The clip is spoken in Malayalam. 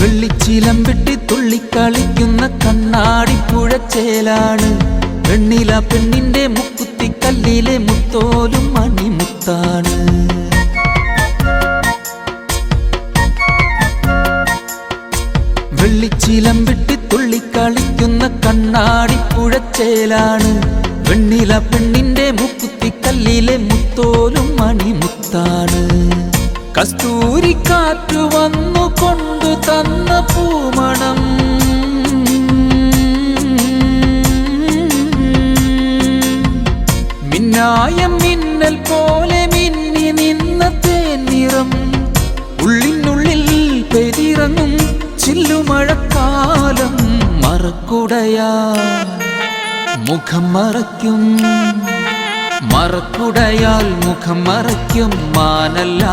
വെള്ളിച്ചിലം വെട്ടി തുള്ളിക്കളിക്കുന്ന കണ്ണാടിപ്പുഴച്ചേലാണ് വെണ്ണില പെണ്ണിന്റെ മുക്കുത്തിക്കല്ലിലെ മുത്തോലും മണിമുത്താണ്. വെള്ളിച്ചിലം വെട്ടി തുള്ളിക്കളിക്കുന്ന കണ്ണാടിപ്പുഴച്ചേലാണ് വെണ്ണില പെണ്ണിന്റെ മുക്കുത്തിക്കല്ലിലെ മുത്തോലും മണിമുത്താണ്. കസ്തൂരിക്കാറ്റു വന്നു കൊണ്ടു തന്ന പൂമണം മിന്നായം മിന്നൽ പോലെ മിന്നി നിന്ന തേനിറം ഉള്ളിനുള്ളിൽ പെയ്തിറങ്ങും ചില്ലുമഴക്കാലം മറക്കുടയാൽ മുഖം മറയ്ക്കും മറക്കുടയാൽ മുഖം മറയ്ക്കും മാനല്ല